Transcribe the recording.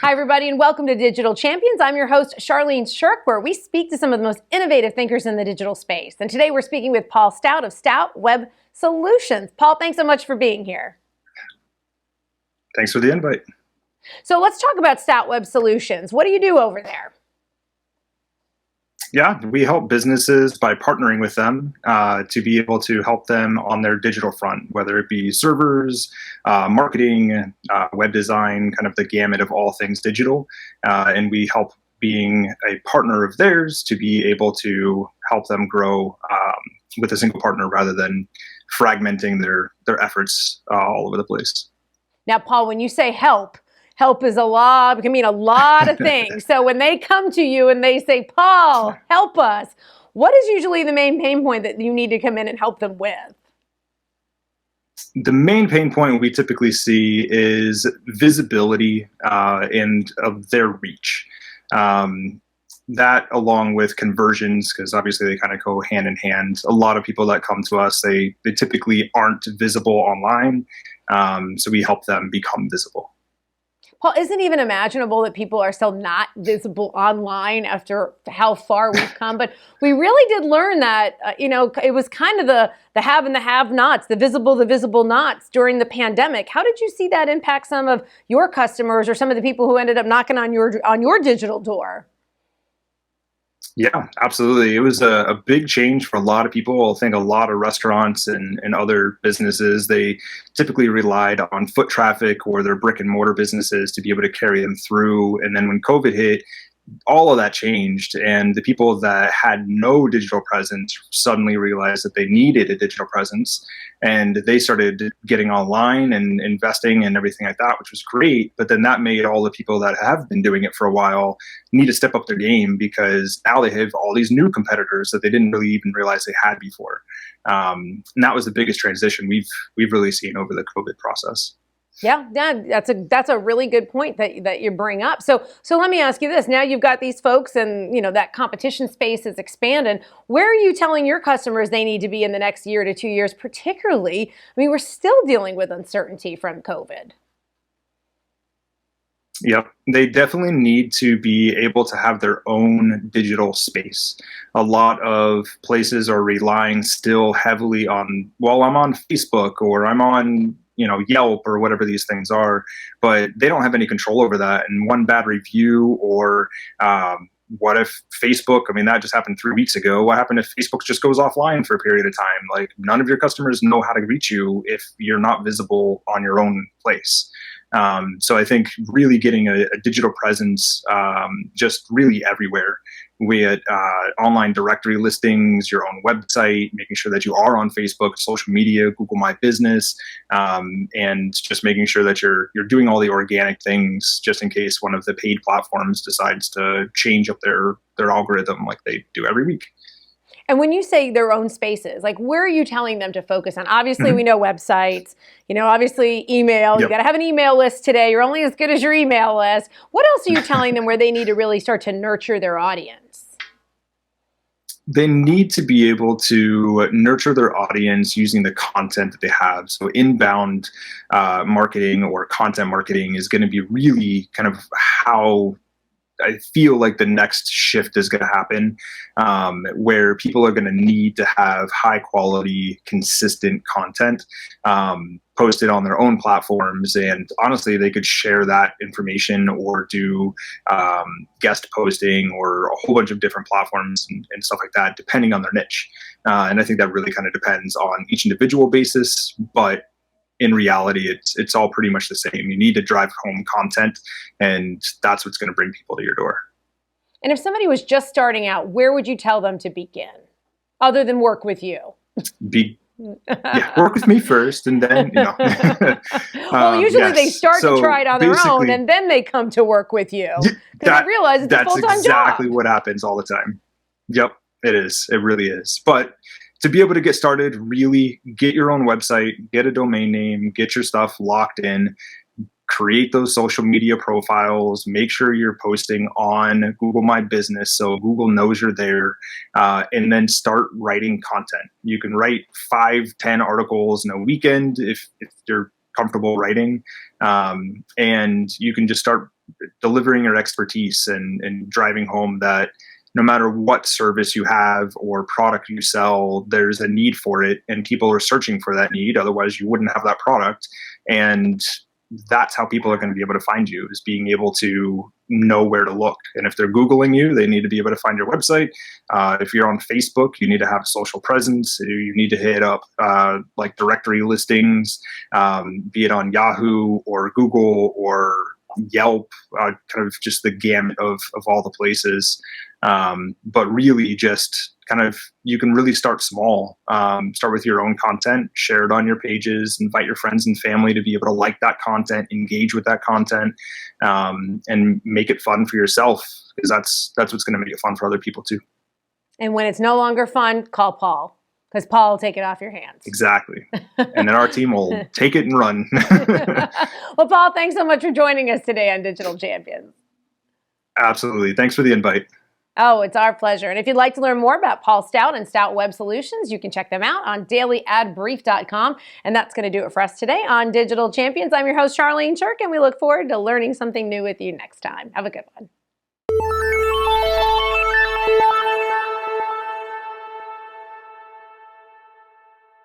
Hi, everybody, and welcome to Digital Champions. I'm your host, Charlene Shirk, where we speak to some of the most innovative thinkers in the digital space. And today we're speaking with Paul Stoute of Stoute Web Solutions. Paul, thanks so much for being here. Thanks for the invite. So let's talk about Stoute Web Solutions. What do you do over there? Yeah, we help businesses by partnering with them to be able to help them on their digital front, whether it be servers, marketing, web design, kind of the gamut of all things digital. And we help being a partner of theirs to be able to help them grow with a single partner rather than fragmenting their efforts all over the place. Now, Paul, when you say help is a lot, can mean a lot of things. So when they come to you and they say, Paul, help us, what is usually the main pain point that you need to come in and help them with? The main pain point we typically see is visibility and of their reach. That along with conversions, because obviously they kind of go hand in hand. A lot of people that come to us, they typically aren't visible online. So we help them become visible. Paul, isn't it even imaginable that people are still not visible online after how far we've come? But we really did learn that, it was kind of the have and the have-nots, the visible nots during the pandemic. How did you see that impact some of your customers or some of the people who ended up knocking on your digital door? Yeah, absolutely. It was a big change for a lot of people. I think a lot of restaurants and other businesses, they typically relied on foot traffic or their brick and mortar businesses to be able to carry them through. And then when COVID hit, all of that changed, and the people that had no digital presence suddenly realized that they needed a digital presence, and they started getting online and investing and everything like that, which was great. But then that made all the people that have been doing it for a while need to step up their game, because now they have all these new competitors that they didn't really even realize they had before. And that was the biggest transition we've really seen over the COVID process. Yeah, that's a really good point that you bring up. So let me ask you this. Now you've got these folks and that competition space is expanded. Where are you telling your customers they need to be in the next year to 2 years, particularly? I mean, we're still dealing with uncertainty from COVID. Yep, they definitely need to be able to have their own digital space. A lot of places are relying still heavily on, well, I'm on Facebook or I'm on Yelp or whatever these things are, but they don't have any control over that. And one bad review or what if Facebook, I mean, that just happened 3 weeks ago. What happened if Facebook just goes offline for a period of time? Like, none of your customers know how to reach you if you're not visible on your own place. So I think really getting a digital presence just really everywhere. We had online directory listings, your own website, making sure that you are on Facebook, social media, Google My Business, and just making sure that you're doing all the organic things just in case one of the paid platforms decides to change up their algorithm like they do every week. And when you say their own spaces, like, where are you telling them to focus on? Obviously, we know websites, obviously email. Yep. You got to have an email list today. You're only as good as your email list. What else are you telling them where they need to really start to nurture their audience? They need to be able to nurture their audience using the content that they have. So inbound marketing or content marketing is going to be really kind of how I feel like the next shift is going to happen, where people are going to need to have high quality, consistent content posted on their own platforms. And honestly, they could share that information or do guest posting or a whole bunch of different platforms and stuff like that, depending on their niche. And I think that really kind of depends on each individual basis, but in reality, it's all pretty much the same. You need to drive home content, and that's what's going to bring people to your door. And if somebody was just starting out, where would you tell them to begin, other than work with you? Work with me first, and then Well, usually they start to try it on their own, and then they come to work with you because they realize it's a full-time job. That's exactly what happens all the time. Yep, it is. It really is. But to be able to get started, really get your own website, get a domain name, get your stuff locked in, create those social media profiles, make sure you're posting on Google My Business so Google knows you're there, and then start writing content. You can write 5-10 articles in a weekend if you're comfortable writing, and you can just start delivering your expertise and driving home that no matter what service you have or product you sell, there's a need for it and people are searching for that need. Otherwise, you wouldn't have that product. And that's how people are going to be able to find you, is being able to know where to look. And if they're Googling you, they need to be able to find your website. If you're on Facebook, you need to have a social presence. You need to hit up like directory listings, be it on Yahoo or Google or Yelp, kind of just the gamut of all the places. But really just kind of, you can really start small, start with your own content, share it on your pages, invite your friends and family to be able to like that content, engage with that content, and make it fun for yourself, because that's what's going to make it fun for other people too. And when it's no longer fun, call Paul, because Paul will take it off your hands. Exactly. And then our team will take it and run. Well, Paul, thanks so much for joining us today on Digital Champions. Absolutely. Thanks for the invite. Oh, it's our pleasure. And if you'd like to learn more about Paul Stoute and Stoute Web Solutions, you can check them out on dailyadbrief.com. And that's going to do it for us today on Digital Champions. I'm your host, Charlene Chirk, and we look forward to learning something new with you next time. Have a good one.